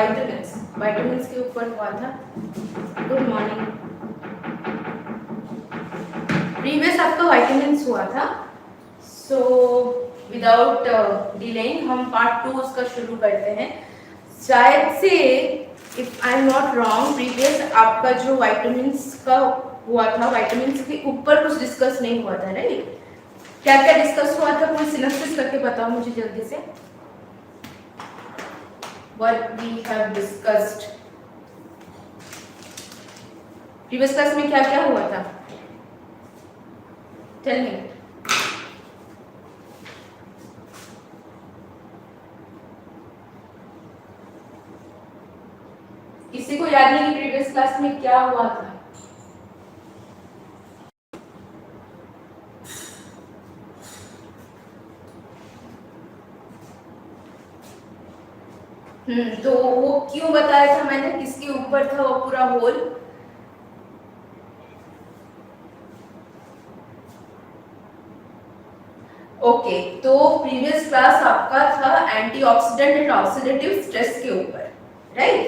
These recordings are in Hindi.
वाइटामिन्स के ऊपर हुआ था। Good morning. प्रीवियस आपका वाइटामिन्स हुआ था। सो विदाउट डिलेइंग हम पार्ट 2 उसका शुरू करते हैं। शायद से if I am not wrong, previous आपका जो वाइटामिन्स का हुआ था, वाइटामिन्स के ऊपर कुछ डिस्कस नहीं हुआ था, राइट? क्या क्या डिस्कस हुआ था, कोई सिनॉप्सिस करके बताओ मुझे जल्दी से। What we have discussed. Previous class में क्या क्या हुआ था? Tell me. किसी को याद नहीं कि प्रीवियस क्लास में क्या हुआ था? तो वो क्यों बताया था मैंने, किसके ऊपर था वो पूरा होल? ओके, तो प्रीवियस क्लास आपका था एंटीऑक्सीडेंट एंड ऑक्सीडेटिव स्ट्रेस के ऊपर, राइट?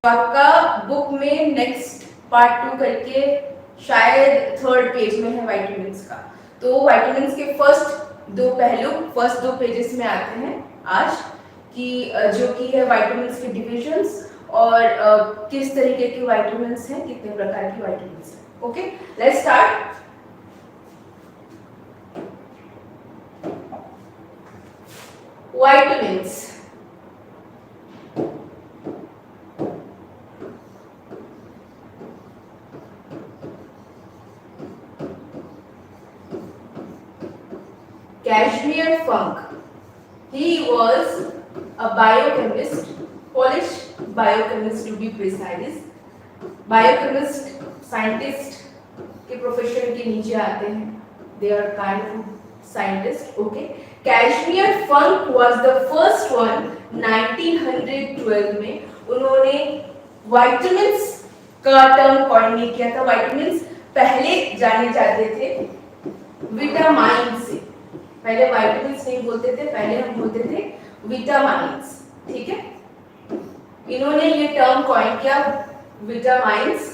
तो आपका बुक में नेक्स्ट पार्ट 2 करके शायद 3rd पेज में है वाइटामिन्स का। तो वाइटामिन्स के फर्स्ट दो पेजेस में आते हैं आज कि जो कि है वाइटामिन्स के डिविजन्स और किस तरीके के वाइटामिन्स हैं, कितने प्रकार की वाइटामिन्स हैं। Okay, let's start. Vitamins, Kashmir Funk. He was a biochemist, Polish biochemist to be precise. Biochemist, scientist के प्रोफेशन के नीचे आते हैं. They are kind of scientist. Okay. Kashmir Funk was the first one 1912 में उन्होंने vitamins का टर्म कॉइन नहीं किया था। vitamins पहले जाने जाते थे विटामिन से। पहले वाइटामिन्स नहीं बोलते थे, पहले हम बोलते थे विटामिन्स, ठीक है? इन्होंने ये टर्म कॉइन किया विटामिन्स,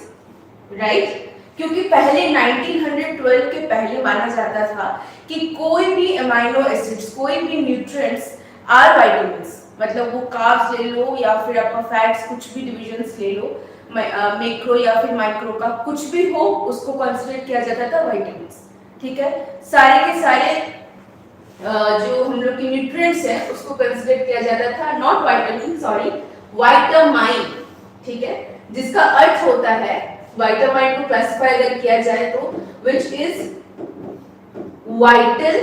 राइट? क्योंकि पहले 1912 के पहले माना जाता था कि कोई भी अमाइनो एसिड्स, कोई भी न्यूट्रिएंट्स आर वाइटामिन्स, मतलब वो कार्ब्स ले लो या फिर आपका फैट्स, कुछ भी डिविजन्स ले लो, मैक्रो या फिर माइक्रो का कुछ भी हो, उसको कंसीडर किया जाता था वाइटामिन्स, ठीक है? सारे के सारे जो हम लोग की न्यूट्रिएंट्स हैं उसको कंसीडर किया जाता था, नॉट वाइटामिन, सॉरी, विटामिन, ठीक है? जिसका अर्थ होता है विटामिन को क्लासिफाई अगर किया जाए तो व्हिच इज वाइटल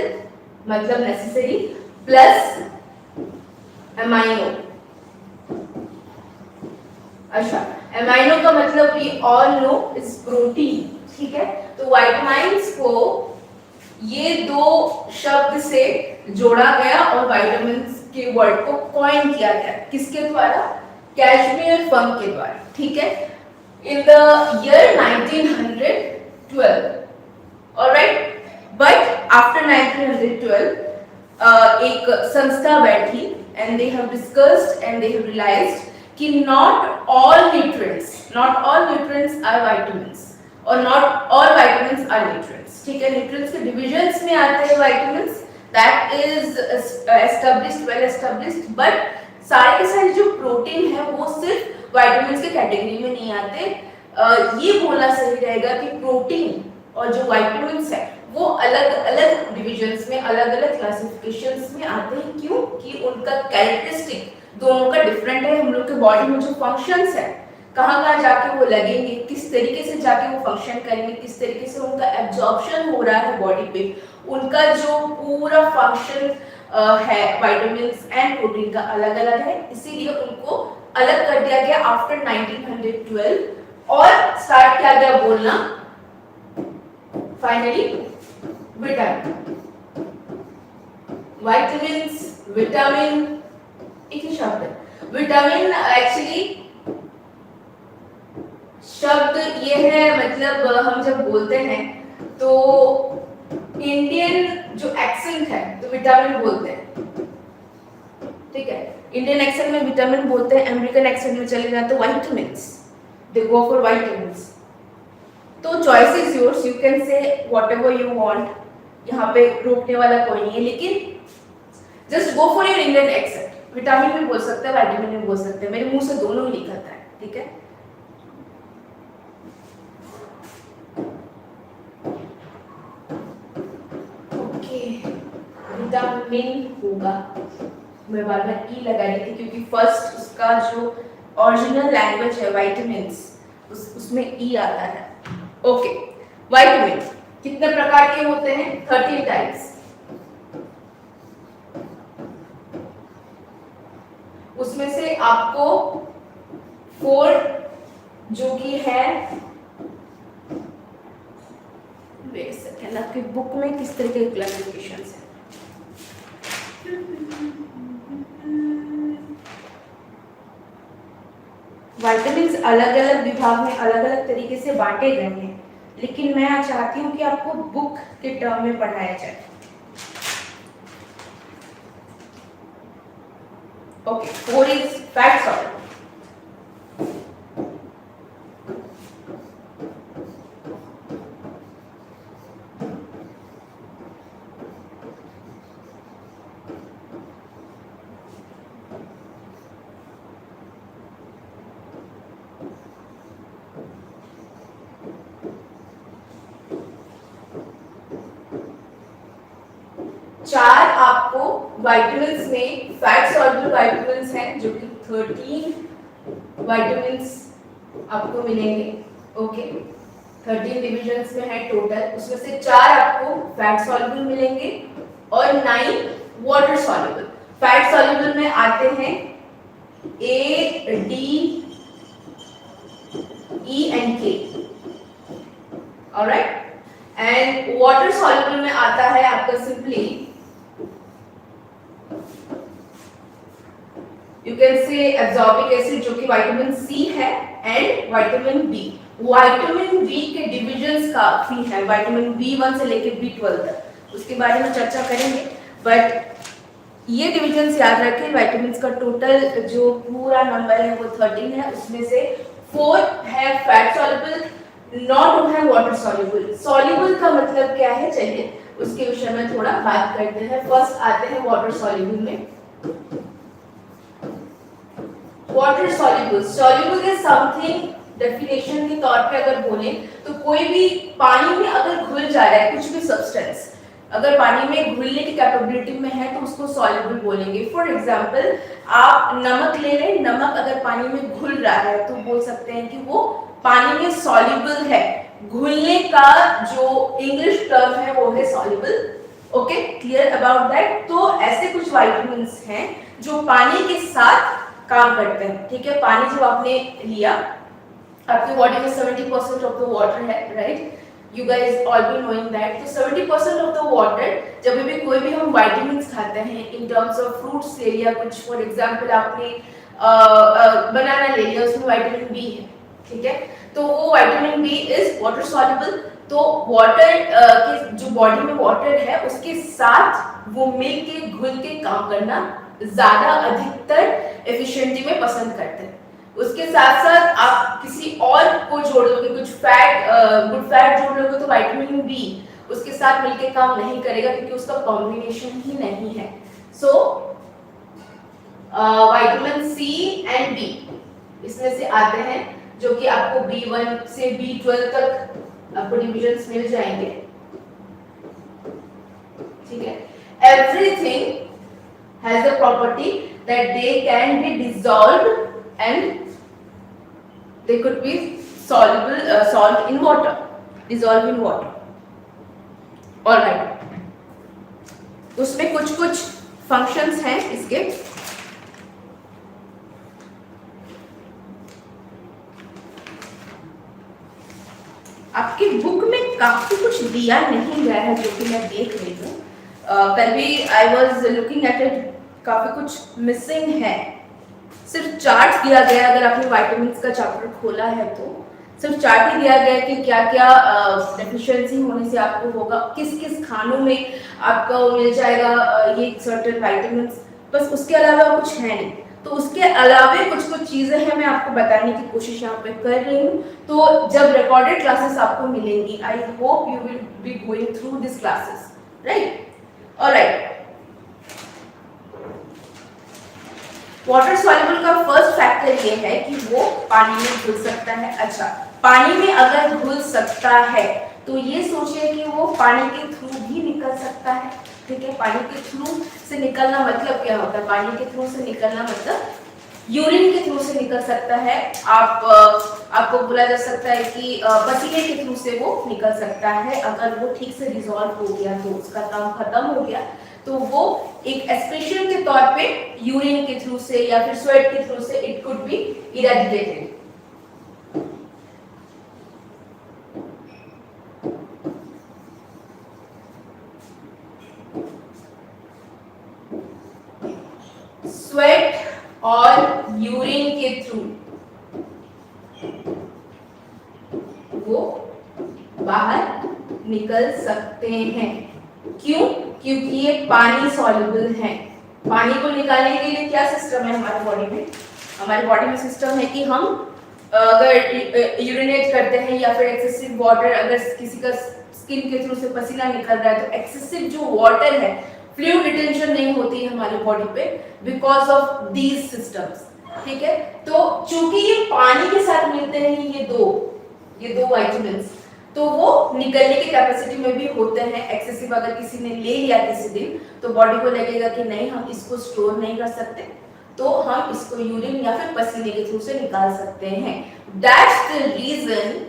मतलब नेसेसरी प्लस अमाइनो। अच्छा, अमाइनो का मतलब we all know is protein, ठीक है? तो विटामिन्स को ये दो शब्द से जोड़ा गया और विटामिन्स के वर्ड को कॉइन किया गया। किसके द्वारा? कैशमेयर फंक के द्वारा, ठीक है? In the year 1912, alright? But after 1912 एक संस्था बैठी and they have discussed and they have realised कि not all nutrients are vitamins और not all vitamins are nutrients, ठीक है? न्यूट्रिएंट्स के डिविजन्स में आते हैं vitamins, that is established, well established, but सारे के सारे जो प्रोटीन है वो सिर्फ विटामिन्स के कैटेगरी में नहीं आते। ये बोलना सही रहेगा कि प्रोटीन और जो विटामिन्स है वो अलग अलग डिविजन्स में, अलग अलग क्लासिफिकेशंस में आते हैं। क्यों? कि उनका कैरेक्टरिस्टिक दोनों का डिफरेंट है। हम लोग के बॉडी में जो फंक्शंस है, कहाँ जाके वो लगेंगे, किस तरीके से जाके वो फंक्शन करेंगे, किस तरीके से उनका एब्जॉर्प्शन हो रहा है बॉडी पे, उनका जो पूरा फंक्शन है विटामिन्स एंड प्रोटीन का अलग अलग है। इसीलिए उनको अलग कर दिया गया आफ्टर 1912 और स्टार्ट किया गया बोलना फाइनली विटामिन। विटामिन्स, विटामिन एक ही शब्द है। विटामिन एक्चुअली शब्द ये है, मतलब हम जब बोलते हैं तो इंडियन जो एक्सेंट है तो विटामिन बोलते हैं, ठीक है, इंडियन एक्सेंट में विटामिन बोलते हैं, अमेरिकन एक्सेंट में चले जाए तो vitamins, they go for vitamins. तो choice is yours, you can say whatever you want, यहाँ पे रोकने वाला कोई नहीं है, लेकिन just go for your Indian accent. Vitamin में बोल सकते हैं, वाइटामिन में बोल सकते हैं, मेरे मुंह से दोनों ही निकलता है, ठीक है। ओके, विटामिन होगा, मैं बार बार ई लगा रही थी क्योंकि फर्स्ट उसका जो ओरिजिनल लैंग्वेज है वाइटामिन्स, उसमें ई आता है। ओके, वाइटामिन कितने प्रकार के होते हैं? 13 टाइप्स। उसमें से आपको 4 जो कि है, वेट सेकंड, आपकी बुक में किस तरह के क्लासिफिकेशंस है? विटामिन्स अलग अलग विभाग में अलग अलग तरीके से बांटे गए हैं, लेकिन मैं चाहती हूँ कि आपको बुक के टर्म में पढ़ाया जाए। Okay, 4 is fat salt. चार आपको विटामिन्स में फैट सॉल्युबल विटामिन्स हैं, जो कि 13 विटामिन्स आपको मिलेंगे। ओके, 13 डिविजन्स में है टोटल, उसमें से 4 आपको फैट सॉल्युबल मिलेंगे और 9 वाटर सॉल्युबल। फैट सॉल्युबल में आते हैं ए, डी, ई एंड के, ऑलराइट। एंड वाटर सॉल्युबल में आता है आपका सिंपली, यू कैन से एब्जॉर्बिक एसिड जो कि विटामिन सी है, and vitamin B. Vitamin B के डिविजन्स काफी है, विटामिन B1 से लेकर B12 तक, उसके बारे में चर्चा करेंगे। बट ये डिविजन्स याद रखें, विटामिन्स का टोटल जो पूरा नंबर है वो 13 है, उसमें से 4 है फैट सॉल्युबल, नॉट है वाटर सॉल्युबल। सॉल्युबल का मतलब क्या है, चलिए उसके विषय में थोड़ा बात करते हैं। फर्स्ट आते हैं वाटर सॉल्युबल में। Water soluble, soluble is something, definition के तौर पे अगर बोले तो कोई भी पानी में अगर घुल जा रहा है, कुछ भी सब्सटेंस अगर पानी में घुलने की कैपेबिलिटी में है तो उसको सॉल्युबल बोलेंगे। फॉर एग्जांपल आप नमक ले लें, नमक अगर पानी में घुल रहा है तो बोल सकते हैं कि वो पानी में सॉल्युबल है। घुलने का जो इंग्लिश टर्म है वो है soluble. Okay, clear about that. तो ऐसे कुछ विटामिन्स हैं जो पानी के साथ काम करते हैं, ठीक है। पानी जब आपने लिया, आपके बॉडी में 70% ऑफ द वाटर है, right, you guys all be knowing that. तो 70% ऑफ द वाटर, जब भी कोई भी हम विटामिन्स खाते हैं इन टर्म्स ऑफ फ्रूट्स ले लिया कुछ, फॉर एग्जांपल आपने बनाना ले लिया, उसमें विटामिन बी है, ठीक है, तो वो vitamin B is water soluble. तो वाटर के जो बॉडी में वाटर है उसके साथ वो मिल के घुल के काम करना ज्यादा अधिकतर एफिशिएंटली में पसंद करते हैं। उसके साथ साथ आप किसी और को जोड़ दोगे, कुछ फैट, गुड फैट जोड़ लोगे तो विटामिन बी उसके साथ मिलके काम नहीं करेगा क्योंकि उसका कॉम्बिनेशन ही नहीं है। So vitamin C and B इसमें से आते हैं, जो कि आपको B1 से B12 तक आपको डिविजन्स मिल जाएंगे, ठीक है। Everything has the property that they can be dissolved and they could be soluble, solved in water, dissolved in water. All right. उसमें कुछ कुछ functions हैं इसके। आपकी बुक में काफी कुछ दिया नहीं गया है जो कि मैं देख रही हूँ। कल भी I was looking at it, काफी कुछ मिसिंग है। सिर्फ चार्ट दिया गया, अगर आपने विटामिन्स का चैप्टर खोला है तो सिर्फ चार्ट ही दिया गया कि क्या क्या डेफिशिएंसी होने से आपको होगा, किस किस खानों में आपको मिल जाएगा ये सर्टेन विटामिन्स। बस उसके अलावा कुछ है नहीं। तो उसके अलावा कुछ कुछ चीजें हैं, मैं आपको बताने की कोशिश यहाँ पे कर रही हूँ। तो जब रिकॉर्डेड क्लासेस आपको मिलेंगी, I hope you will be going through this classes, right? Alright, water soluble का फर्स्ट फैक्टर ये है कि वो पानी में घुल सकता है। अच्छा, पानी में अगर घुल सकता है तो ये सोचिए कि वो पानी के थ्रू भी निकल सकता है। ठीक है, पानी के थ्रू से निकलना मतलब क्या होता है? पानी के थ्रू से निकलना मतलब यूरिन के थ्रू से निकल सकता है। आपको बोला जा सकता है कि पसीने के थ्रू से वो निकल सकता है। अगर वो ठीक से डिसॉल्व हो गया तो उसका काम खत्म हो गया, तो वो एक एक्सप्रेशन के तौर पे यूरिन के थ्रू से या फिर स्वेट के थ्रू से it could be eradicated. Sweat और यूरिन के थ्रू वो बाहर निकल सकते हैं। क्यों? क्योंकि ये पानी सॉल्युबल है। पानी को निकालने के लिए क्या सिस्टम है हमारे बॉडी में? हमारे बॉडी में सिस्टम है कि हम अगर यूरिनेट करते हैं या फिर एक्सेसिव वाटर, अगर किसी का स्किन के थ्रू से पसीना निकल रहा है तो एक्सेसिव जो वाटर है, फ्लूइड रिटेंशन नहीं होती है हमारी बॉडी पे बिकॉज ऑफ दीज सिस्टम्स। ठीक है, तो चूंकि ये पानी के साथ मिलते हैं ये दो वाइटामिन्स, तो वो निकलने की कैपेसिटी में भी होते हैं। एक्सेसिव अगर किसी ने ले लिया किसी दिन तो बॉडी को लगेगा कि नहीं, हम इसको स्टोर नहीं कर सकते, तो हम इसको यूरिन या फिर पसीने के थ्रू से निकाल सकते हैं। That's the reason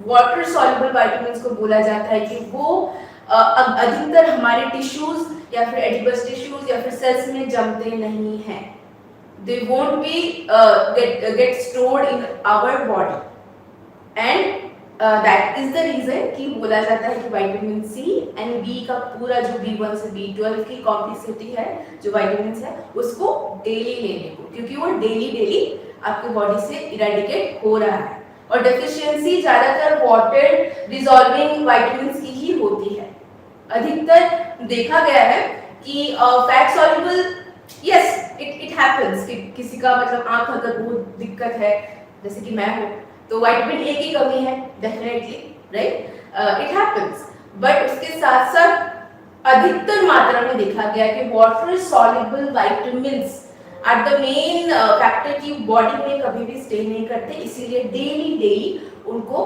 water soluble vitamins को बोला जाता है कि वो अधिकतर हमारे टिश्यूज या फिर एडिबस टिश्यूज या फिर सेल्स में जमते नहीं हैं। They won't be get stored in our body and that is the reason कि बोला जाता है कि विटामिन सी एंड बी का पूरा जो B1 से B12 की कॉम्प्लेक्सिटी है, जो विटामिन्स है, उसको डेली लेने को, क्योंकि वो डेली आपके बॉडी से इरेडिकेट हो रहा है। और डेफिशिएंसी ज्यादातर वाटर डिसॉल्विंग विटामिन्स की ही होती है। अधिकतर देखा गया है कि fat soluble, yes it happens कि किसी का मतलब आंख अगर बहुत दिक्कत है, जैसे कि मैं हूँ, तो विटामिन ए की कमी है definitely, right? It happens, but उसके साथ साथ अधिकतर मात्रा में देखा गया कि water soluble vitamins are the main factor की बॉडी में कभी भी स्टे नहीं करते, इसीलिए डेली उनको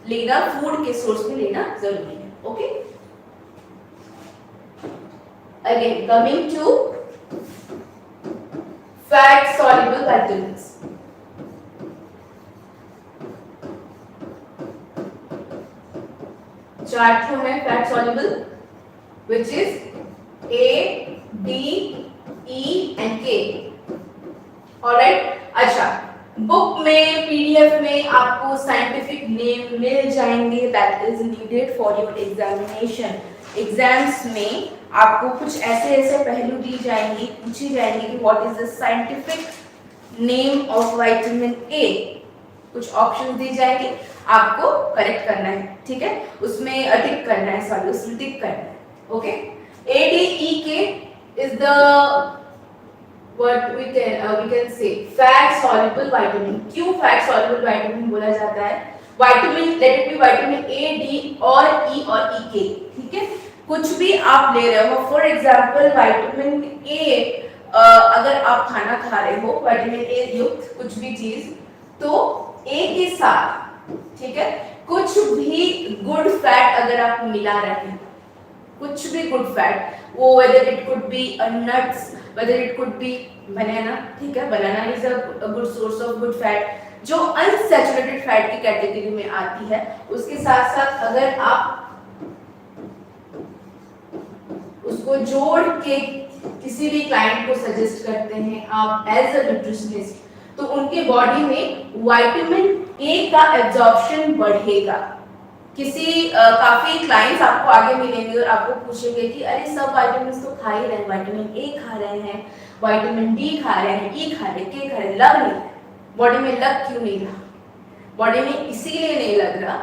लेना, फूड के सोर्स में लेना जरूरी है। Okay, again coming to fat soluble vitamins. Chart जो है fat soluble which is A, D, E and K. Alright, अच्छा, बुक में पीडीएफ में आपको साइंटिफिक नेम मिल जाएंगे that is needed for your examination. Exams में आपको कुछ ऐसे पहलू दी जाएंगी, पूछी जाएंगी कि what is the scientific name of vitamin A. कुछ ऑप्शन दी जाएंगे, आपको करेक्ट करना है। ठीक है, उसमें टिक करना है, सॉरी उसमें टिक करना है। Okay, ADEK is the what we can say fat soluble vitamin। क्यों फैट soluble vitamin बोला जाता है? Vitamin, let it be vitamin A, D और E और EK। ठीक है, कुछ भी आप ले रहे हो, फॉर एग्जांपल विटामिन A, अगर आप खाना खा रहे हो विटामिन A युक्त कुछ भी चीज, तो A के साथ, ठीक है, कुछ भी गुड फैट अगर आप मिला रहे हैं, कुछ भी गुड फैट, वो whether it could be nuts, whether it could be banana, ठीक है, banana is a good source of good fat, जो अनसैचुरेटेड फैट की कैटेगरी में आती है। उसके साथ साथ अगर आप उसको जोड़ के किसी भी क्लाइंट को सजेस्ट करते हैं आप एज अ न्यूट्रिशनिस्ट, तो उनके बॉडी में विटामिन ए का एब्जॉर्प्शन बढ़ेगा। काफी क्लाइंट्स आपको आगे मिलेंगे और आपको पूछेंगे कि अरे सब विटामिन तो खा ही रहे हैं, विटामिन ए खा रहे हैं, विटामिन डी खा रहे हैं, ई खा रहे हैं, के खा रहे हैं, लग नहीं रहा बॉडी में, लग क्यों नहीं रहा बॉडी में? इसीलिए नहीं लग रहा,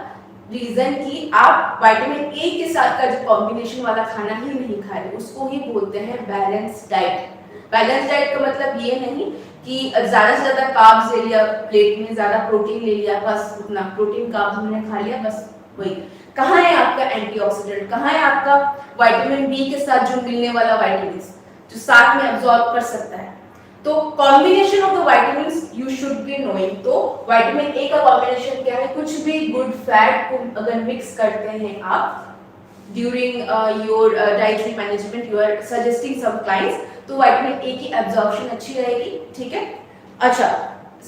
रीजन कि आप विटामिन ए के साथ का जो कॉम्बिनेशन वाला खाना ही नहीं खा रहे, उसको ही बोलते हैं बैलेंस डाइट। बैलेंस डाइट का मतलब ये नहीं कि ज्यादा से ज्यादा कार्ब्स ले लिया प्लेट में, ज्यादा प्रोटीन ले लिया, बस उतना प्रोटीन कार्ब्स हमने खा लिया बस वही। कहाँ है आपका एंटीऑक्सीडेंट, कहाँ है आपका विटामिन बी के साथ जो मिलने वाला विटामिन जो साथ में अब्सॉर्ब कर सकता है। तो combination of the vitamins you should be knowing. तो विटामिन ए का कॉम्बिनेशन क्या है, कुछ भी गुड फैट को अगर मिक्स करते हैं आप during your dietary management, you are suggesting some clients, तो विटामिन ए की एब्जॉर्प्शन अच्छी रहेगी, ठीक है। अच्छा,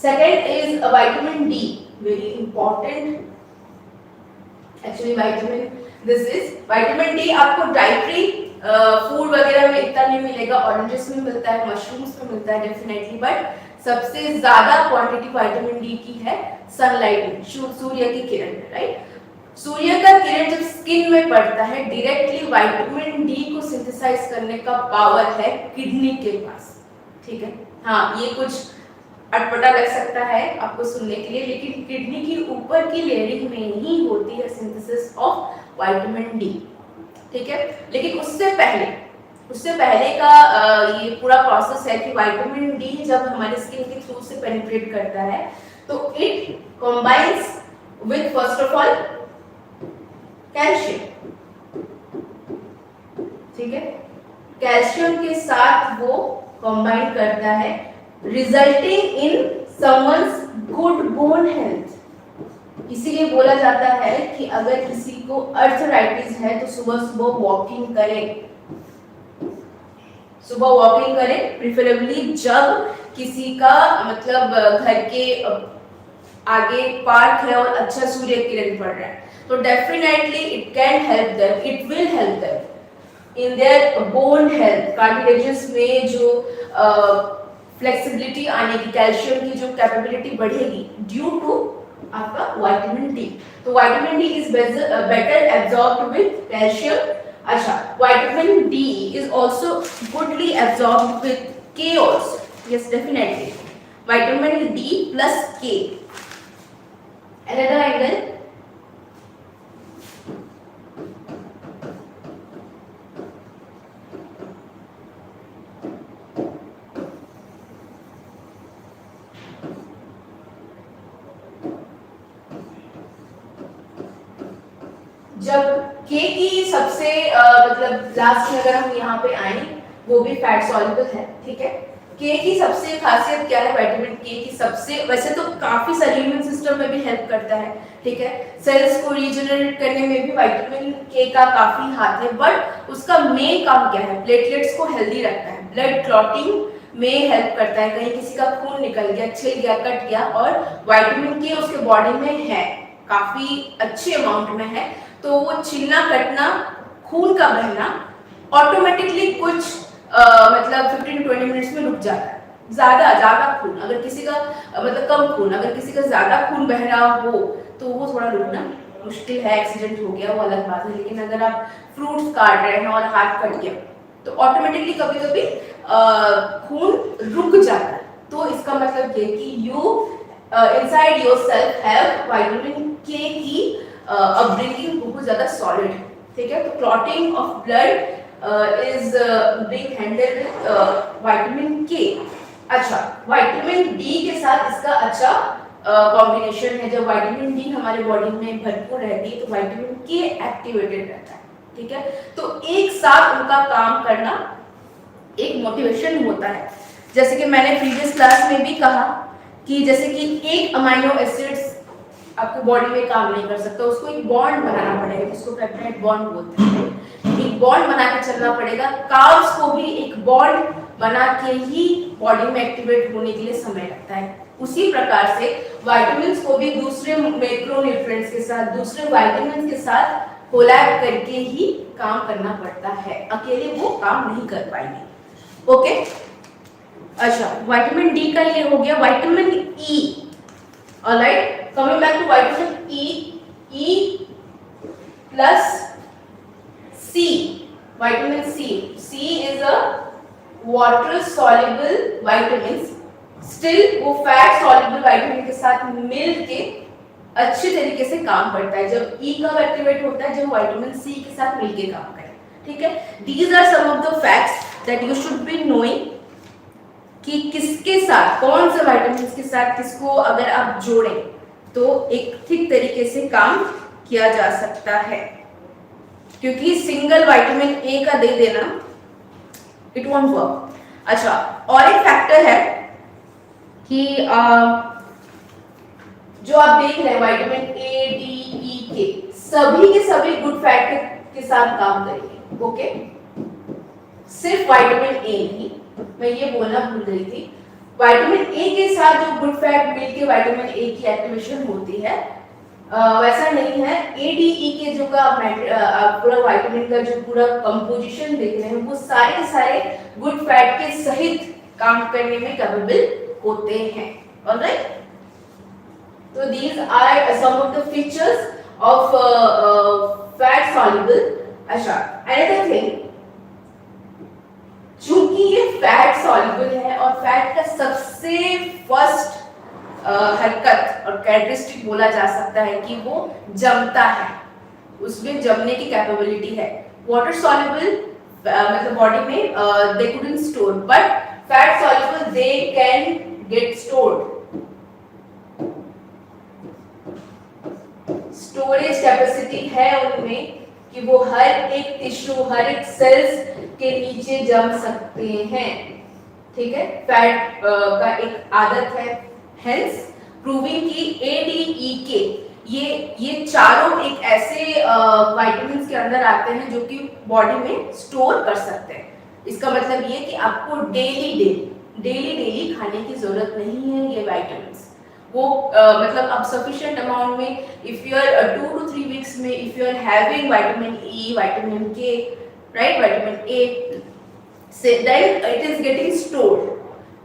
second is vitamin D, very important actually vitamin, this is vitamin D आपको डाइटरी फूड वगैरह में इतना नहीं मिलेगा, ऑरेंजेस में मिलता है, मशरूम्स में मिलता है डेफिनेटली, बट सबसे ज्यादा क्वांटिटी विटामिन डी की है सनलाइट में, सूर्य की किरण में, राइट। सूर्य का किरण जब स्किन में पड़ता है डायरेक्टली विटामिन डी को सिंथेसाइज करने का पावर है किडनी के पास, ठीक है। हाँ, ये कुछ अटपटा लग सकता है आपको सुनने के लिए, लेकिन किडनी की ऊपर की लेयरिंग में ही होती है सिंथेसिस ऑफ विटामिन डी, ठीक है। लेकिन उससे पहले का ये पूरा प्रोसेस है कि विटामिन डी जब हमारे स्किन के थ्रू से पेनिट्रेट करता है तो it combines with first of all calcium, ठीक है। कैल्शियम के साथ वो कंबाइन करता है, resulting in someone's good bone health. इसीलिए बोला जाता है कि अगर किसी को अर्थराइटिस है तो सुबह सुबह वॉकिंग करें, प्रिफरेबली जब किसी का मतलब घर के आगे पार्क है और अच्छा सूर्य किरण पड़ रहा है, तो definitely it can help them, it will help them in their bone health, cartilages में जो फ्लेक्सिबिलिटी आने की, कैल्शियम की जो कैपेबिलिटी बढ़ेगी ड्यू टू आपका विटामिन डी। तो vitamin D is better absorbed with calcium. अच्छा, vitamin D is also goodly absorbed with K also, yes definitely, vitamin D plus K. Another angle, जब के की सबसे मतलब लास्ट में अगर हम यहाँ पे आए, वो भी फैट सॉल्युबल है, ठीक है। के की सबसे खासियत क्या है, विटामिन के की सबसे, वैसे तो काफी सारे इम्यून सिस्टम में भी हेल्प करता है, ठीक है, सेल्स को रीजनरेट करने में भी विटामिन के का काफी हाथ है, बट उसका मेन काम क्या है, प्लेटलेट्स को हेल्दी रखता है, ब्लड क्लॉटिंग में हेल्प करता है, कहीं किसी का खून निकल गया, छिल गया, कट गया और विटामिन के उसके बॉडी में है, काफी अच्छे अमाउंट में है, तो वो छिलना कटना, खून का बहना ऑटोमेटिकली कुछ मतलब 15-20 मिनट्स में रुक जाता है। ज्यादा खून अगर किसी का मतलब कम खून, अगर किसी का ज्यादा खून बह रहा हो तो वो थोड़ा रुकना मुश्किल है, एक्सीडेंट हो गया वो अलग बात है, लेकिन अगर आप फ्रूट्स काट रहे हैं और हाथ कट गया तो ऑटोमेटिकली कभी कभी खून रुक जाता है। तो इसका मतलब ये कि you inside yourself have vitamin के की अपब्रिंगिंग बहुत ज्यादा सॉलिड, ठीक है। तो clotting of blood is being handled with vitamin K। अच्छा, विटामिन डी के साथ इसका अच्छा कॉम्बिनेशन है। जब विटामिन डी हमारे बॉडी में भरपूर रहती है तो विटामिन के एक्टिवेटेड रहता है, ठीक है। तो एक साथ उनका काम करना एक मोटिवेशन होता है। जैसे कि मैंने प्रीवियस क्लास में भी कहा कि जैसे कि एक अमाइनो एसिड्स आपके बॉडी में काम नहीं कर सकता, उसको एक बॉन्ड बनाना पड़ेगा, जिसको पेप्टाइड बॉन्ड बोलते हैं, एक बॉन्ड बना के चलना पड़ेगा। कार्ब्स को भी एक बॉन्ड बना के ही बॉडी में एक्टिवेट होने के लिए समय लगता है। उसी प्रकार से विटामिन्स को भी दूसरे मैक्रोन्यूट्रिएंट्स के साथ, दूसरे विटामिन्स के साथ कोलैब करके ही काम करना पड़ता है, अकेले वो काम नहीं कर पाएंगे। ओके, अच्छा, विटामिन डी का ये हो गया। Vitamin E, alright, coming back to vitamin E plus C, vitamin C is a water soluble vitamins, still वो fat soluble vitamin के साथ मिल के अच्छे तरीके से काम करता है। जब E कब एक्टिवेट होता है, जब विटामिन C के साथ मिलके काम करे, ठीक है। These are some of the facts that you should be knowing कि किसके साथ, कौन से विटामिन के साथ किसको अगर आप जोड़ें तो एक ठीक तरीके से काम किया जा सकता है, क्योंकि सिंगल विटामिन ए का दे देना इट वोंट वर्क। अच्छा, और एक फैक्टर है कि जो आप देख रहे हैं विटामिन ए, डी, ई के सभी के सभी गुड फैट के साथ काम करेंगे। ओके, सिर्फ विटामिन ए नहीं, मैं ये बोलना भूल गई थी, विटामिन ए के साथ जो गुड फैट मिलके विटामिन ए की एक्टिवेशन होती है, वैसा नहीं है। ए डी ई के जो का पूरा विटामिन का जो पूरा कंपोजिशन देख रहे हैं वो सारे गुड फैट के सहित काम करने में कैपेबल होते हैं। Alright, so these are some of the features of fat soluble। अच्छा, another thing, चूंकि ये फैट सॉल्युबल है और फैट का सबसे फर्स्ट हरकत और कैरेक्टरिस्टिक बोला जा सकता है कि वो जमता है, उसमें जमने की कैपेबिलिटी है। वाटर सॉल्युबल मतलब बॉडी में they couldn't store, but fat soluble they can get stored. Storage capacity है उनमें कि वो हर एक टिश्यू, हर एक सेल्स के नीचे जम सकते हैं। ठीक है, फैट का एक आदत है। हेंस प्रूविंग कि ए डी ई के ये चारों एक ऐसे विटामिन्स के अंदर आते हैं जो कि बॉडी में स्टोर कर सकते हैं। इसका मतलब ये कि आपको डेली खाने की जरूरत नहीं है ये विटामिन्स। वो मतलब अब सफिशिएंट अमाउंट में, if you are 2 to 3 weeks में if you are having vitamin E, vitamin K, right, vitamin A, से then it is getting stored.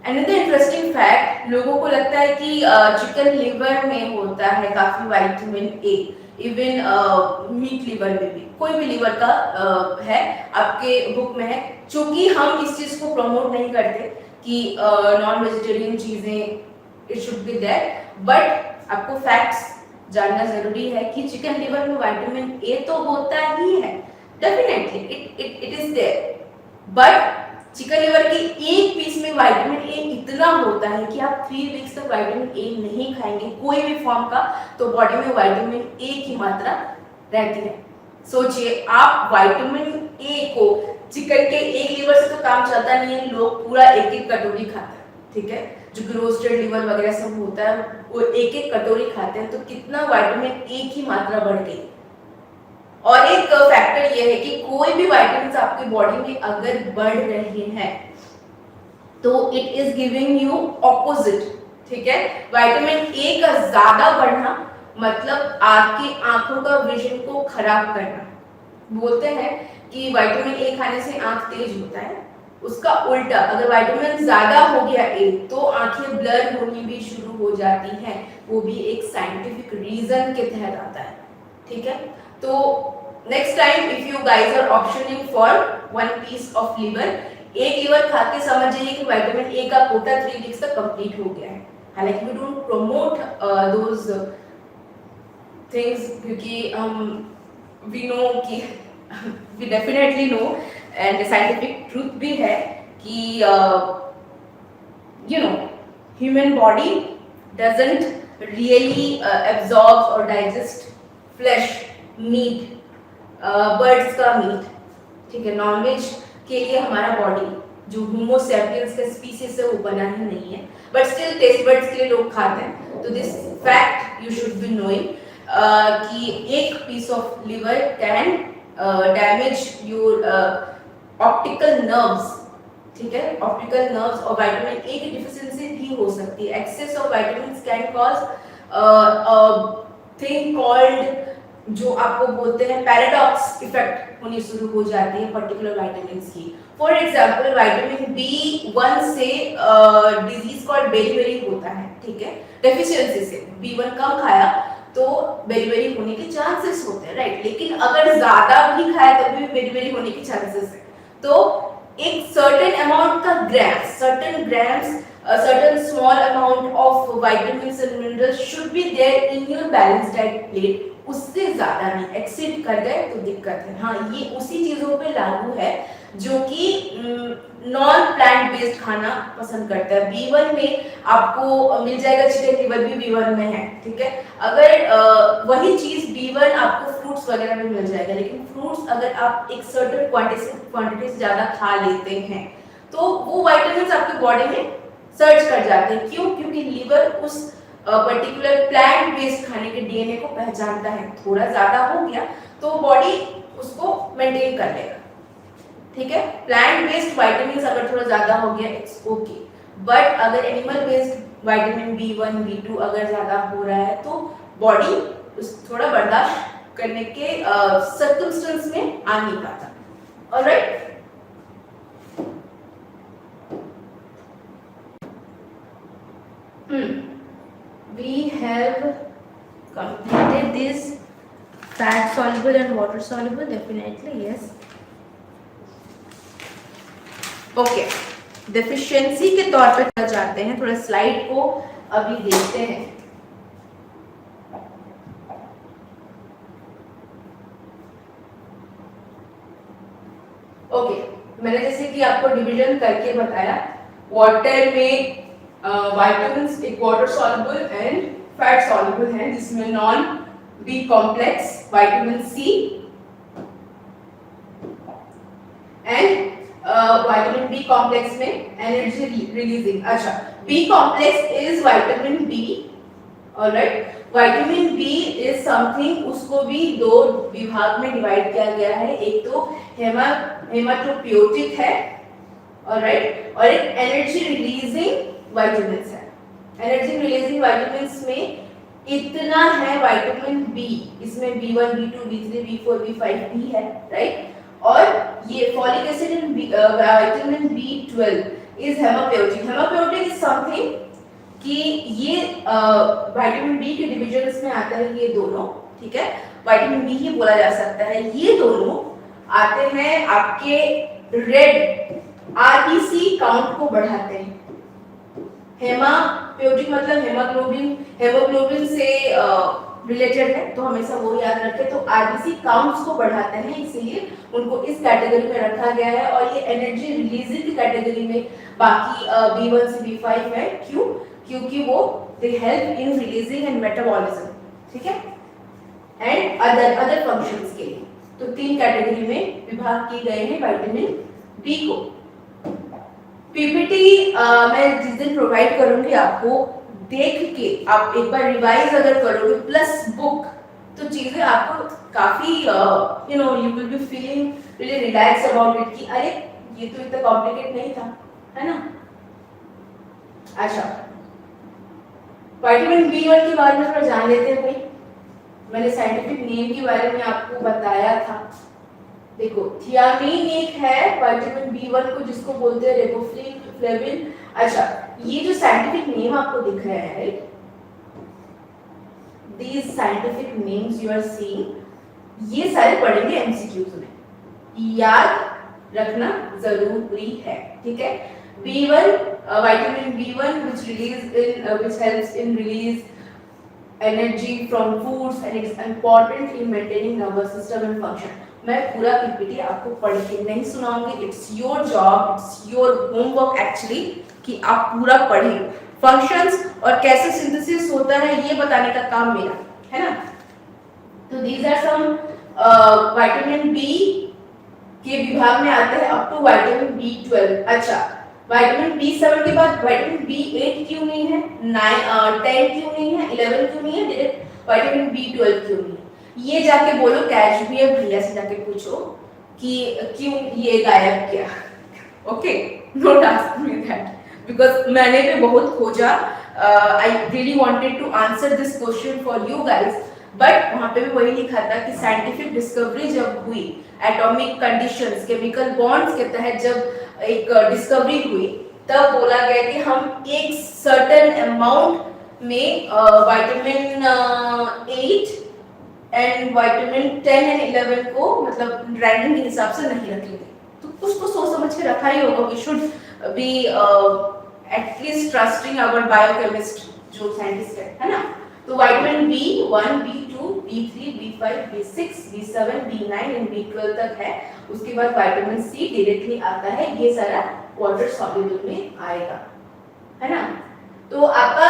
Another interesting fact, लोगों को लगता है कि चिकन लिवर में होता है काफी vitamin A, even meat liver में भी, कोई भी लिवर का है आपके बुक में है। चूंकि हम इस चीज को प्रमोट नहीं करते कि नॉन वेजिटेरियन चीजें it should be there, but आपको फैक्ट्स जानना जरूरी है कि चिकन लिवर में विटामिन ए तो होता ही है, definitely it is there, but chicken liver के एक पीस में विटामिन ए इतना होता है कि आप 3 वीक्स तक विटामिन ए नहीं खाएंगे कोई भी फॉर्म का तो बॉडी में विटामिन ए की मात्रा रहती है। सोचिए, आप विटामिन ए को, चिकन के एक लिवर से तो काम चलता नहीं है, लोग पूरा एक कटोरी खाते हैं। ठीक है, जो रोस्टेड लिवर वगैरह सब होता है वो एक कटोरी खाते हैं, तो कितना विटामिन ए की मात्रा बढ़ गई। और एक फैक्टर ये है कि कोई भी विटामिन आपकी बॉडी में अगर बढ़ रहे हैं तो it is giving you opposite. ठीक है, विटामिन ए का ज्यादा बढ़ना मतलब आपकी आंखों का विजन को खराब करना। बोलते हैं कि विटामिन ए खाने से आंख तेज होता है, उसका उल्टा, अगर विटामिन ज्यादा हो गया ए तो आंखें ब्लर होनी भी शुरू हो जाती हैं, वो भी एक साइंटिफिक रीजन के तहत आता है। ठीक है, तो next time if you guys are optioning for 1 piece of liver, एक लिवर खा के समझ जाइए कि विटामिन ए का कोटा 3 वीक्स तक कंप्लीट हो गया है। हालांकि we don't promote those things, क्योंकि वी नो कि we definitely know and scientific truth भी है कि you know human body doesn't really absorb और डाइजेस्ट फ्लैश मीट, बर्ड्स का मीट। ठीक है, नॉनवेज के लिए हमारा बॉडी जो होमो सैपियंस का स्पीसीज है वो बना ही नहीं है, बट स्टिल टेस्ट बर्ड्स के लिए लोग खाते हैं। तो this fact you should be knowing कि एक piece of liver can damage your optical nerves. ठीक है, ऑप्टिकल नर्व्स और विटामिन ए की डिफिशियंसी भी हो सकती है। Excess of vitamins can cause thing called, जो आपको बोलते हैं पैराडॉक्स इफेक्ट होनी शुरू हो जाती है पर्टिकुलर विटामिन्स की। फॉर एग्जांपल विटामिन B1 से डिजीज कॉल्ड बेरीबेरी होता है। ठीक है, डेफिशिएंसी से B1 कम खाया तो बेरीबेरी होने के चांसेस होते हैं, राइट। लेकिन अगर ज्यादा भी खाया तब भी बेरीबेरी होने के चांसेस है। तो एक सर्टेन अमाउंट का grams, certain grams, certain small amount of vitamins and minerals should be there in your balanced diet plate उससे ज्यादा नहीं, एक्सीड कर गए तो दिक्कत है। हाँ, ये उसी चीजों पे लागू है जो कि नॉन प्लांट बेस्ड खाना पसंद करता है। B1 में आपको मिल जाएगा, चिकन लिवर भी B1 में है, ठीक है। अगर वही चीज B1 आपको फ्रूट्स वगैरह में मिल जाएगा, लेकिन फ्रूट्स अगर आप एक सर्टेन क्वांटिटी से ज्यादा खा लेते हैं तो वो विटामिन्स आपके बॉडी में सर्च कर जाते हैं। क्यों? क्योंकि लीवर उस पर्टिकुलर प्लांट बेस्ड खाने के डीएनए को पहचानता है। थोड़ा ज्यादा हो गया तो बॉडी उसको मेंटेन कर लेगा, ठीक है। प्लांट बेस्ड विटामिन्स अगर थोड़ा ज्यादा हो गया इट्स ओके, बट अगर animal based vitamin B1 B2 अगर ज्यादा हो रहा है तो बॉडी उस थोड़ा बर्दाश्त करने के सर्कमस्टेंस में आ नहीं पाता। Alright, we have completed this fat soluble and water soluble, definitely yes. Okay, deficiency के तौर पे चल जाते हैं, थोड़ा स्लाइड को अभी देखते हैं। ओके, मैंने जैसे कि आपको डिवीजन करके बताया, वाटर में विटामिन्स एक water soluble and fat soluble है, जिसमें non B complex vitamin C and vitamin B complex में एनर्जी रिलीजिंग। अच्छा, B complex is vitamin B, alright. Vitamin B is something, उसको भी दो विभाग में डिवाइड किया गया है, एक तो हेमाटोपोएटिक है, ऑलराइट, और एक एनर्जी रिलीजिंग विटामिन्स है। एनर्जी रिलीजिंग विटामिन्स में इतना है विटामिन बी, इसमें B1 B2 B3 B4 B5 भी है, राइट। और ये folic acid and vitamin B12 is haematopoietic. Haematopoietic is something कि ये विटामिन बी के डिविजन्स में आता है, ये दोनों, ठीक है, विटामिन बी ही बोला जा सकता है। ये दोनों आते हैं आपके रेड आरबीसी काउंट को बढ़ाते हैं। हेमाटोपोएटिक मतलब हेमोग्लोबिन से रिलेटेड है, तो हमेशा वो याद रखें। तो आरबीसी काउंट्स को बढ़ाते हैं, इसीलिए उनको इस कैटेगरी में रखा गया है। और ये एनर्जी रिलीजिंग कैटेगरी में बाकी B1 से B5 है। क्यों? क्योंकि वो they help in releasing and metabolism, ठीक है, एंड अदर फंक्शंस के लिए। तो तीन कैटेगरी में विभाग किए गए हैं विटामिन बी को। पीपीटी मैं जिस दिन प्रोवाइड करूंगी आपको, देख के आप एक बार रिवाइज अगर करोगे प्लस बुक, तो चीजें आपको काफी you will be feeling really relax about it कि अरे ये तो इतना कॉम्प्लिकेट नहीं था, है ना। अच्छा, विटामिन B1 के बारे में थोड़ा जान लेते हैं भाई। मैंने साइंटिफिक नेम के बारे में आपको बताया था। देखो, थियामीन एक है विटामिन B1 को, जिसको बोलते हैं रिबोफ्लेविन। अच्छा, ये जो साइंटिफिक नेम आपको दिख रहे हैं, right, these scientific names you are seeing, ये सारे पढ़ेंगे एमसीक्यूज में, याद रखना जरूरी है, ठीक है। B1, vitamin B1 which helps in release energy from foods and it's important in maintaining nervous system and function। मैं पूरा पीपीटी आपको पढ़ के नहीं सुनाऊंगी, it's your job, it's your homework actually, कि आप पूरा पढ़ें। फंक्शंस और कैसे सिंथेसिस होता है ये बताने का काम मेरा है ना। तो these are some vitamin B के विभाग में आते हैं अप टू विटामिन B12। अच्छा, विटामिन B7 के बाद विटामिन B8 क्यों नहीं है, 10 क्यों नहीं है, 11 क्यों नहीं है, डायरेक्ट विटामिन B12 क्यों नहीं है? ये जाके बोलो कैशबियर भैया से जाके पूछो कि क्यों ये गायब किया। Okay, don't ask me that because मैंने भी बहुत खोजा। I really wanted to answer this question for you guys, but वहां पे भी वही लिखा था कि साइंटिफिक डिस्कवरी जब हुई, एटॉमिक कंडीशंस, केमिकल बॉन्ड्स के तहत जब एक डिस्कवरी हुई, तब बोला गया कि हम एक सर्टेन अमाउंट में विटामिन 8 एंड विटामिन 10 एंड 11 को मतलब रैंडम के हिसाब से नहीं रखेंगे। तो कुछ तो सोच समझ के रखा ही होगा। We should be at least trusting our biochemist जो साइंटिस्ट है ना। तो vitamin B1 B2 B3, B5, B6, B7, B9 and B12 तक है। उसके बाद विटामिन सी डायरेक्टली आता है, ये सारा वाटर सॉल्युबल में आएगा, है ना। तो आपका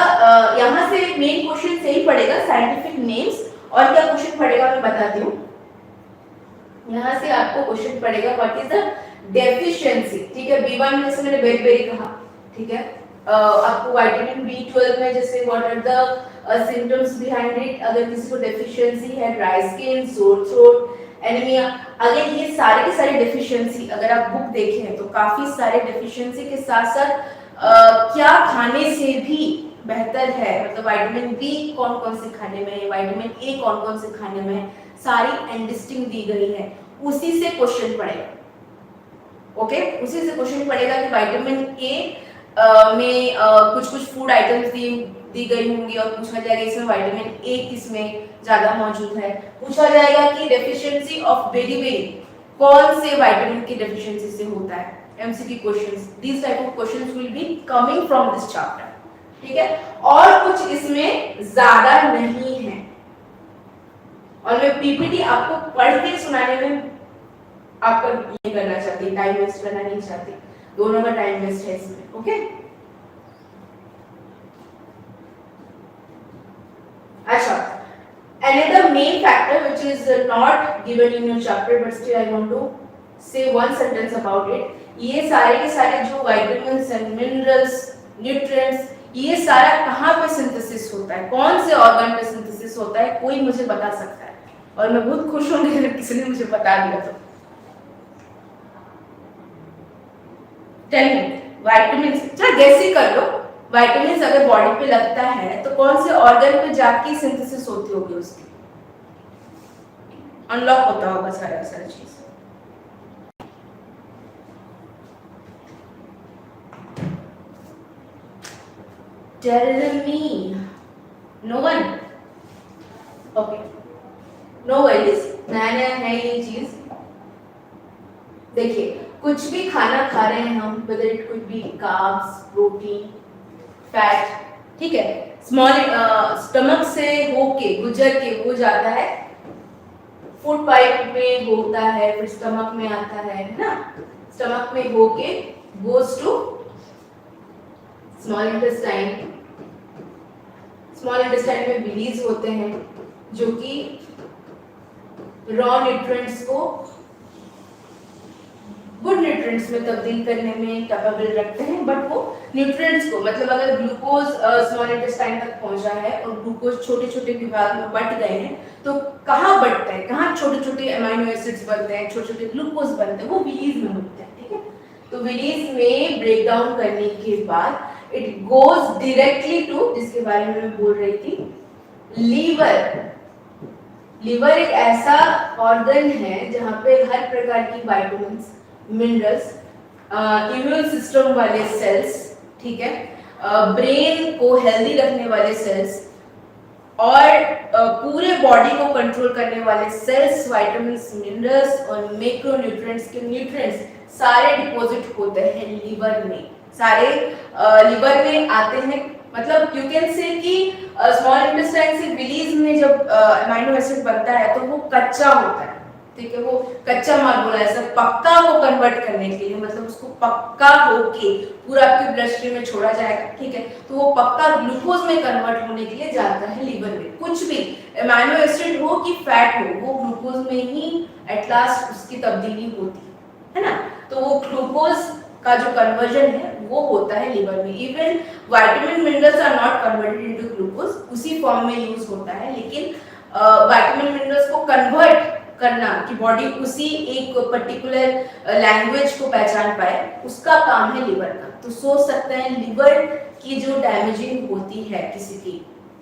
यहाँ से मेन क्वेश्चन से ही पड़ेगा साइंटिफिक नेम्स। और क्या क्वेश्चन पड़ेगा मैं बताती हूँ। यहाँ से आपको क्वेश्चन पड़ेगा व्हाट इज द डेफिशिएंसी, ठीक है। B1 में जैसे मैंने बेरी बेरी कहा, ठीक है। आपको विटामिन B12 में जैसे what are the symptoms behind it, अगर किसी को डेफिशिएंसी है, dry skin, sore throat, anaemia, अगर ये सारे के सारे डेफिशिएंसी अगर आप बुक देखें तो काफी सारे डेफिशिएंसी के साथ साथ क्या खाने से भी बेहतर है, मतलब विटामिन बी कौन कौन से खाने में, विटामिन ए कौन कौन से खाने में, सारी एंडिस्टिंग दी गई है। उसी से क्वेश्चन पड़ेगा, ओके। उसी से क्वेश्चन पड़ेगा कि विटामिन ए में कुछ कुछ फूड आइटम्स दी गई होंगी और पूछा जाएगा इसमें विटामिन ए किसमें ज्यादा मौजूद है। पूछा जाएगा कि डेफिशिएंसी ऑफ बेरी कौन से विटामिन की डेफिशिएंसी से होता है। MCQ questions, this type of questions will be coming from this chapter, ठीक है। और कुछ इसमें ज्यादा नहीं है, और मैं पीपीटी आपको पढ़ के सुनाने में आपको ये करना चाहती, टाइम वेस्ट करना नहीं चाहती, दोनों का टाइम वेस्ट है इसमें, ओके। अच्छा, another main factor which is not given in your chapter but still I want to say one sentence about it. ये सारे के सारे जो vitamins and minerals, nutrients, ये सारा कहाँ पे सिंथेसिस होता है, कौन से ऑर्गन पे सिंथेसिस होता है, कोई मुझे बता सकता है। और मैं बहुत खुश होंगी अगर किसी ने मुझे बता दिया तो। टेल मी, विटामिन, चलो गैस ही कर लो, विटामिन अगर बॉडी पे लगता है तो कौन से ऑर्गन पे जाके सिंथेसिस होती होगी, उसकी अनलॉक होता होगा सारा सारा चीज। Tell me, no one, okay, no worries, नया नया है ये चीज। देखिए, कुछ भी खाना खा रहे हैं हम, whether it could be carbs, protein, fat, ठीक है, स्मॉल स्टमक से होके गुजर के हो जाता है, फूड पाइप में होता है, फिर स्टमक में आता है ना, स्टमक में होके goes to small intestine, small intestine में बिलीज होते हैं जो कि रॉ न्यूट्रिएंट्स को गुड न्यूट्रिएंट्स में तब्दील करने में कैपेबल रखते हैं। बट वो न्यूट्रिएंट्स को, मतलब अगर ग्लूकोज स्मॉल इंटेस्टाइन तक पहुंचा है और ग्लूकोज छोटे छोटे विभाग में बंट गए हैं, तो कहाँ बंटते हैं, कहाँ छोटे छोटे अमीनो एसिड्स बनते हैं, छोटे छोटे ग्लूकोज बनते हैं, वो विलीज में होते हैं, ठीक है। तो विलीज में ब्रेक डाउन करने के बाद इट गोज डायरेक्टली टू, जिसके बारे में मैं बोल रही थी, लीवर। लीवर एक ऐसा ऑर्गन है जहाँ पे हर प्रकार की विटामिन्स, मिनरल्स, इम्यून सिस्टम वाले सेल्स, ठीक है, ब्रेन को हेल्दी रखने वाले सेल्स और पूरे बॉडी को कंट्रोल करने वाले सेल्स, विटामिन्स, मिनरल्स और मैक्रोन्यूट्रिएंट्स के न्यूट्रिएंट्स सारे डिपॉजिट होते हैं लीवर में, सारे लीवर में आते हैं। मतलब यू कैन से कि स्मॉल इंटेस्टाइन से बिलीज में जब अमीनो एसिड बनता है तो वो कच्चा होता है, ठीक है, वो कच्चा माल बोला है सर, पक्का को कन्वर्ट करने के लिए, मतलब उसको पक्का होके पूरा आपके ब्लड स्ट्रीम में छोड़ा जाएगा, ठीक है, तो वो पक्का ग्लूकोज में कन्वर्ट होने के लिए जाता है लीवर में। कुछ भी अमीनो एसिड हो कि फैट हो, वो ग्लूकोज में ही एट लास्ट उसकी तब्दीली होती है ना। तो वो ग्लूकोज का जो कन्वर्जन है वो होता है लीवर में। Even vitamin minerals are not converted into glucose, उसी फॉर्म में यूज होता है, लेकिन विटामिन मिनरल्स को कन्वर्ट करना कि बॉडी उसी एक पर्टिकुलर लैंग्वेज को पहचान पाए, उसका काम है लिवर का। तो सोच सकते हैं लिवर की जो डैमेजिंग होती है किसी की,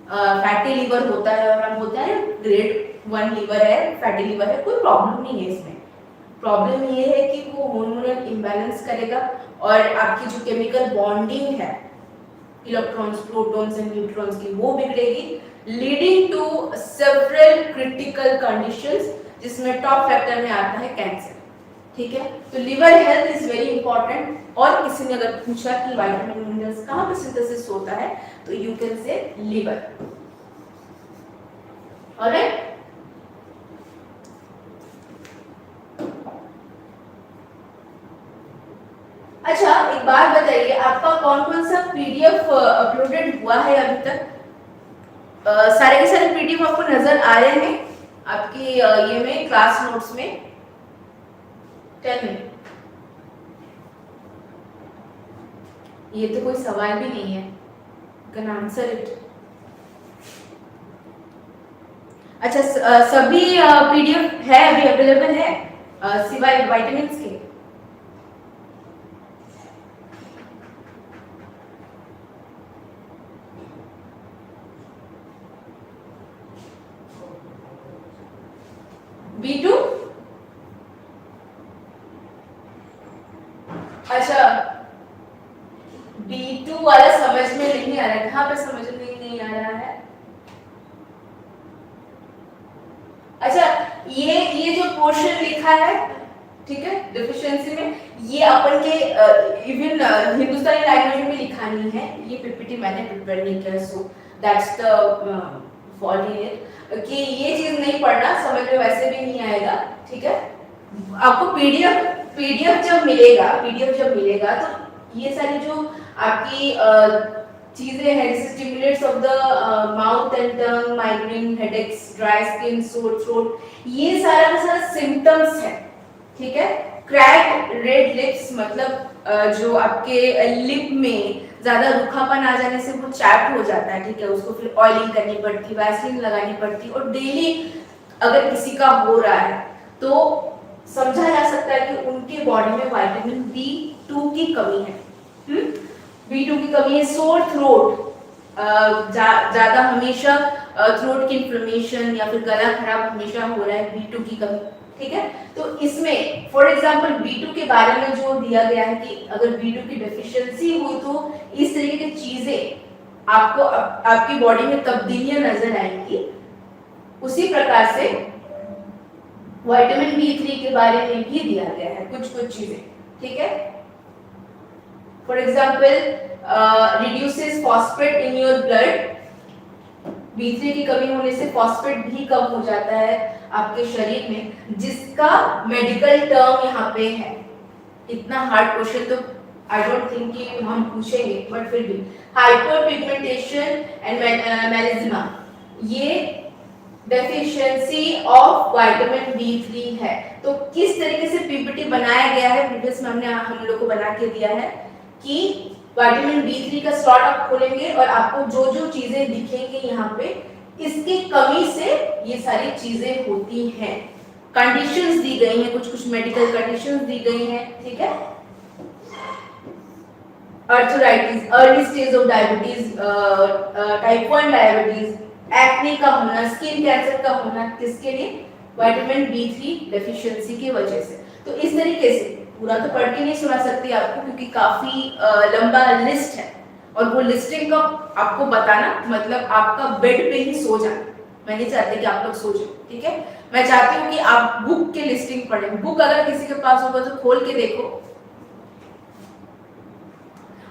फैटी लिवर होता है और हम होता है ग्रेड 1 लिवर है, फैटी लिवर है, कोई प्रॉब्लम नहीं है इसमें। प्रॉब्लम ये है कि वो हार्मोनल इम्बैलेंस करेगा और आपकी जो केमिकल बॉन्डिंग है इलेक्ट्रॉन्स, प्रोटॉन्स एंड न्यूट्रॉन्स की, वो बिगड़ेगी, leading to several critical conditions, जिसमें टॉप फैक्टर में आता है कैंसर, ठीक है। तो liver health is very important. और किसी ने अगर पूछा कि विटामिन मिनरल्स कहाँ पे सिंथेसिस होता है, तो यू कैन से लिवर, ऑलराइट। अच्छा एक बात बताइए, आपका कौन कौन सा पीडीएफ अपलोडेड हुआ है अभी तक? सारे के सारे पीडीएफ आपको नजर आ रहे हैं आपकी ये में क्लास नोट्स में? Tell me. ये तो कोई सवाल भी नहीं है, यू कैन आंसर इट। अच्छा सभी पीडीएफ है अभी अवेलेबल है सिवाय विटामिन्स के? B2? अच्छा B2 वाला समझ में नहीं आ रहा है, कहाँ पे समझ में नहीं आ रहा है? अच्छा ये जो पोर्शन लिखा है, ठीक है, डेफिशिएंसी में, ये अपन के इवन हिंदुस्तानी लैंग्वेज में लिखा नहीं है, ये पीपीटी मैंने प्रिपेयर नहीं किया, so that's the fault in it कि ये चीज नहीं पढ़ना, समझ में वैसे भी नहीं आएगा, ठीक है। आपको पीडीएफ जब मिलेगा तो ये सारी जो आपकी चीजें हैं, जैसे stimulates of the mouth and tongue, migraine, headaches, dry skin, sore throat, ये सारा का सारा सिम्टम्स है, ठीक है। क्रैक रेड लिप्स मतलब जो आपके लिप में ज्यादा रूखापन आ जाने से वो चैप्ट हो जाता है, ठीक है, उसको फिर ऑयलिंग करनी पड़ती, वैसलीन लगानी पड़ती, और डेली अगर किसी का हो रहा है तो समझा जा सकता है कि उनके बॉडी में विटामिन B2 की कमी है। B2 की कमी है। सोर थ्रोट, ज्यादा हमेशा थ्रोट की इन्फ्लेमेशन या फिर गला खराब हमेशा हो रहा है, B2 की कमी, ठीक है। तो इसमें फॉर एग्जांपल B2 के बारे में जो दिया गया है कि अगर B2 की डेफिशिएंसी हुई तो इस तरीके की चीजें आपको आपकी बॉडी में तब्दीलियां नजर आएंगी। उसी प्रकार से विटामिन B3 के बारे में भी दिया गया है कुछ चीजें, ठीक है। For example reduces phosphate in your blood, B3 की कमी होने से फॉस्फेट भी कम हो जाता है आपके शरीर में, जिसका मेडिकल टर्म यहाँ पे है। इतना हार्ड क्वेश्चन तो आई डोंट थिंक कि हम पूछेंगे, बट फिर भी हाइपर पिगमेंटेशन एंड मेलानिज्मा, ये डेफिशिएंसी ऑफ विटामिन B3 है। तो किस तरीके से पीपीटी बनाया गया है, प्रीवियस में हमने हम लोग को बना के दिया है कि विटामिन B3 का स्लॉट आप खोलेंगे और आपको जो जो चीजें दिखेंगी यहाँ पे, इसकी कमी से ये सारी चीजें होती हैं। कंडीशंस दी गई हैं, कुछ मेडिकल कंडीशंस दी गई हैं, ठीक है। Arthritis, early stage of diabetes, type 1 diabetes, acne का होना, स्किन कैंसर का होना, किसके लिए? विटामिन B3 डेफिशिएंसी की वजह से। तो इस तरीके से पूरा तो पढ़ के नहीं सुना सकती आपको, क्योंकि काफी लंबा लिस्ट है, और वो लिस्टिंग का आपको बताना मतलब आपका बेड पे ही सो जाना। मैं नहीं चाहती कि आप लोग सो जाओ, ठीक है। मैं चाहती हूँ कि आप बुक के लिस्टिंग पढ़ें। बुक अगर किसी के पास होगा तो खोल के देखो।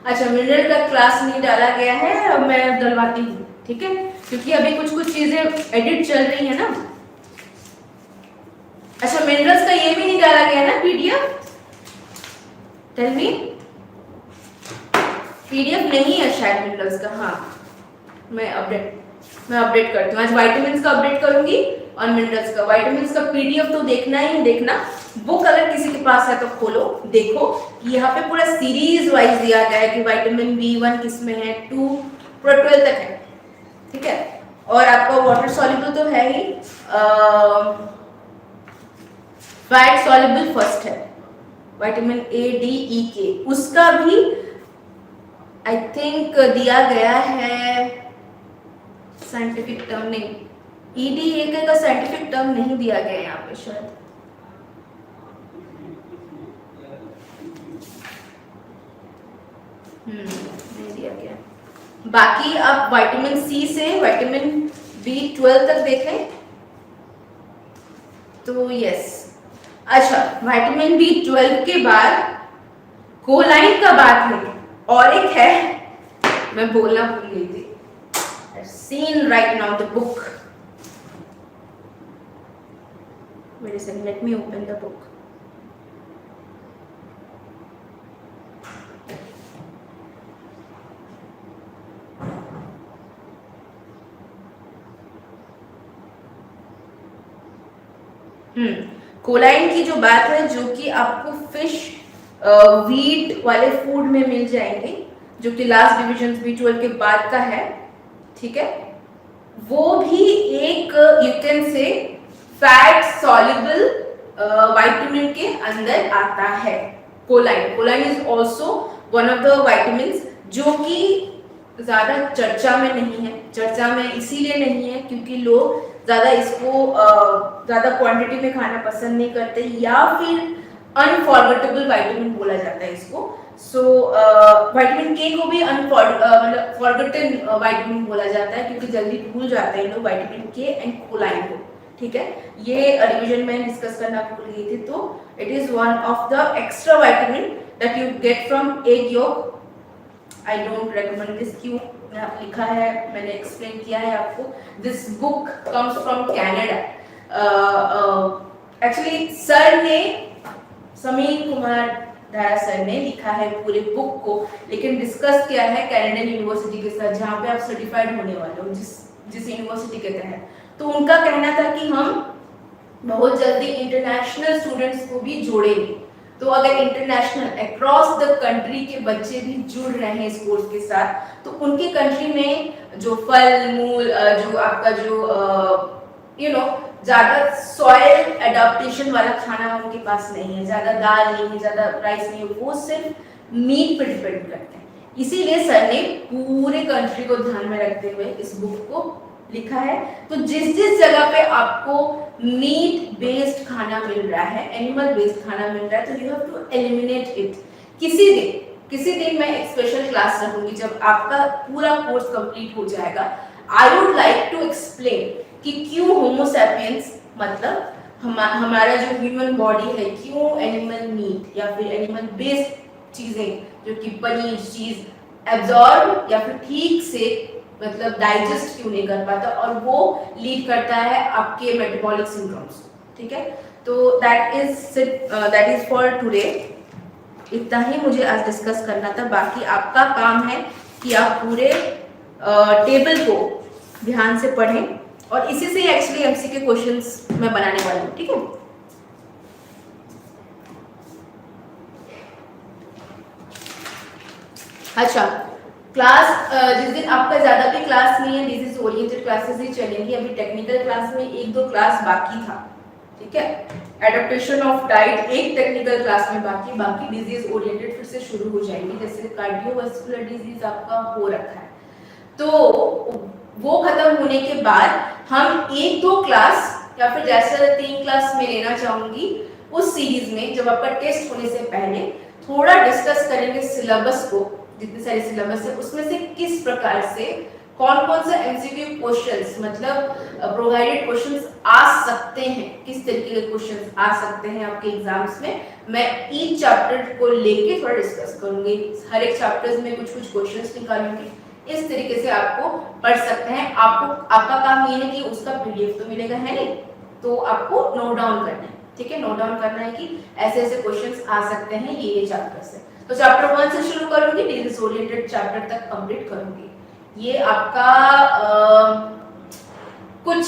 अच्छा, मिनरल का क्लास नहीं डाला गया है, अब मैं डलवाती हूँ, ठीक है, क्योंकि अभी कुछ चीजें एडिट चल रही है ना। अच्छा, मिनरल्स का ये भी नहीं डाला गया ना पीडीएफ? Tell me. पीडीएफ नहीं है शायद मिनरल्स का। हाँ, मैं अपडेट करती हूँ। आज विटामिन्स का अपडेट करूंगी और मिनरल्स का। विटामिन्स का पीडीएफ तो देखना ही देखना। बुक अगर किसी के पास है तो खोलो, देखो। यहाँ पे पूरा सीरीज वाइज दिया गया है कि विटामिन B1 किसमें है, 2 पूरा 12 तक है, ठीक है। और आपका वाटर सॉल्युबल तो है ही, फैट सॉल्युबल फर्स्ट है, vitamin A, D, E, K, उसका भी आई थिंक दिया गया है साइंटिफिक टर्म नहीं, EDA का साइंटिफिक टर्म नहीं दिया गया यहाँ पे शायद। नहीं दिया गया। बाकी आप विटामिन C से विटामिन B12 तक देखें तो यस। अच्छा, विटामिन B12 के बाद कोलाइन का बात है, और एक है, मैं बोलना भूल गई थी। Seen right now the book. Wait a second, let me open the book. कोलाइन की जो बात है, जो कि आपको फिश वीट वाले फूड में मिल जाएंगे, जो कि लास्ट डिविजन B12 के बाद का है, ठीक है। वो भी एक यू कैन से फैट सॉल्युबल विटामिन के अंदर आता है। कोलाइन is also one of the vitamins जो कि ज्यादा चर्चा में नहीं है। चर्चा में इसीलिए नहीं है क्योंकि लोग ज्यादा इसको ज्यादा क्वांटिटी में खाना पसंद नहीं करते, या फिर अनफॉरगेटेबल विटामिन बोला जाता है इसको। सो विटामिन के को भी मतलब फॉरगेटन विटामिन बोला जाता है क्योंकि जल्दी भूल जाते हैं लोग विटामिन के एंड कोलाइन को, ठीक है। ये रिवीजन में डिस्कस करना भूल गई थी। तो it is one of the extra vitamin that you get from egg yolk. I don't recommend this, क्यों लिखा है मैंने एक्सप्लेन किया है आपको। This book comes from Canada. Actually sir ने, समीर कुमार दारा सर ने लिखा है पूरे बुक को, लेकिन डिस्कस किया है कैनेडियन यूनिवर्सिटी के साथ, जहाँ पे आप सर्टिफाइड होने वाले हो जिस यूनिवर्सिटी के तहत। तो उनका कहना था कि हम बहुत जल्दी इंटरनेशनल स्टूडेंट्स को भी जोड़ेंगे। तो अगर इंटरनेशनल अक्रॉस द कंट्री के बच्चे भी जुड़ रहे हैं इस कोर्स के साथ, तो उनके कंट्री में जो फल मूल जो आपका जो ज्यादा सॉइल एडाप्टेशन वाला खाना उनके पास नहीं है, ज्यादा दाल नहीं है, ज्यादा राइस नहीं है, वो सिर्फ मीट पर डिपेंड करते हैं। इसीलिए सर ने पूरे कंट्री को ध्यान में रखते हुए इस बुक को लिखा है। तो जिस जिस जगह पे आपको मीट बेस्ड खाना मिल रहा है, एनिमल बेस्ड खाना मिल रहा है, तो you have to eliminate it. किसी दिन मैं एक स्पेशल क्लास रखूंगी जब आपका पूरा कोर्स कंप्लीट हो जाएगा। I would like to explain कि क्यों होमो सैपियंस मतलब हमारा जो ह्यूमन बॉडी है, क्यों एनिमल मीट या फिर एनिमल बेस्ड चीजें जो कि पनीर चीज एब्जॉर्ब या फिर ठीक से मतलब डाइजेस्ट क्यों नहीं कर पाता, और वो लीड करता है आपके मेटाबॉलिक सिंड्रोम्स, ठीक है। तो दैट इज फॉर टुडे। इतना ही मुझे आज डिस्कस करना था। बाकी आपका काम है कि आप पूरे टेबल को ध्यान से पढ़ें, और इसी से एक्चुअली एमसीक्यू क्वेश्चंस मैं बनाने वाली हूँ, ठीक है। अच्छा, क्लास जिस दिन आपका ज्यादा भी क्लास नहीं है, डिजीज ओरिएंटेड क्लासेस ही चलेंगी। अभी टेक्निकल क्लास में 1-2 क्लास बाकी था, ठीक है। एडेप्टेशन ऑफ डाइट एक टेक्निकल क्लास में बाकी डिजीज ओरिएंटेड फिर से शुरू हो जाएंगी। जैसे कार्डियोवास्कुलर डिजीज आपका हो रखा है, तो वो खत्म होने के बाद हम 1-2 क्लास या फिर जैसे 3 क्लास में लेना चाहूंगी उस सीरीज में, जब आपका टेस्ट होने से पहले थोड़ा डिस्कस करेंगे सिलेबस को, जितने सारे सिलेबस है उसमें से किस प्रकार से कौन से एमसीक्यू क्वेश्चंस मतलब प्रोवाइडेड क्वेश्चंस आ सकते हैं, किस तरीके के क्वेश्चंस आ सकते हैं आपके एग्जाम्स में। मैं ईच चैप्टर को लेके थोड़ा डिस्कस करूंगी, हर एक चैप्टर्स में कुछ क्वेश्चंस निकालूंगी। इस तरीके से आपको पढ़ सकते हैं। आपका काम ये है कि उसका पीडीएफ तो मिलेगा है नहीं, तो आपको नोट डाउन करना है, ठीक है। नोट डाउन करना है कि ऐसे क्वेश्चंस आ सकते हैं ये चैप्टर से। तो चैप्टर 1 से शुरू करूंगी, डिजीज ओरिएंटेड चैप्टर तक कंप्लीट करूंगी। ये आपका कुछ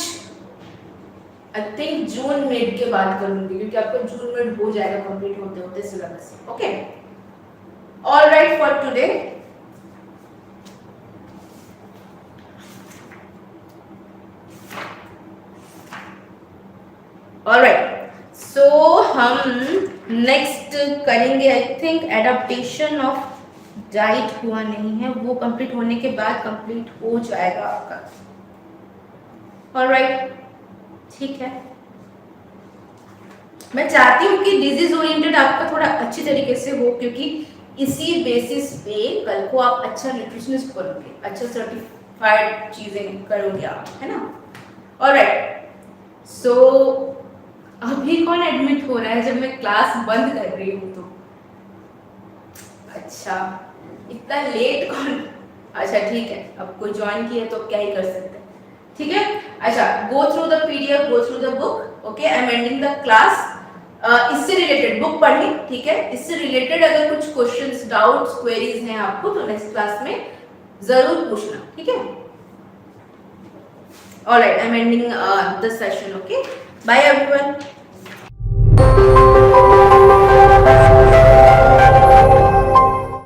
आई थिंक जून मिड के बाद करूंगी, क्योंकि आपका जून मिड हो जाएगा कंप्लीट होते होते syllabus. Okay, alright for today. Alright, so हम नेक्स्ट करेंगे I think adaptation of diet. हुआ नहीं है, वो कंप्लीट होने के बाद कंप्लीट हो जाएगा आपका। ऑलराइट, ठीक है। मैं चाहती हूँ कि डिजीज ओरिएंटेड आपका थोड़ा अच्छी तरीके से हो, क्योंकि इसी बेसिस पे कल को आप अच्छा न्यूट्रिशनिस्ट करोगे, अच्छा सर्टिफाइड चीजें करोगे आप, है ना। ऑलराइट, सो अभी कौन एडमिट हो रहा है जब मैं क्लास बंद कर रही हूँ? तो अच्छा, इतना लेट कौन? अच्छा ठीक है, अब कोई ज्वाइन किया तो क्या ही कर सकते हैं, ठीक है। अच्छा, go through the PDF, go through the book. Okay, I am ending the class. इससे रिलेटेड बुक पढ़ी, ठीक है। इससे रिलेटेड अगर कुछ क्वेश्चंस, डाउट्स, क्वेरीज हैं आपको तो नेक्स्ट क्लास में जरूर पूछना, ठीक है। Alright, I am ending the session. Okay, bye everyone.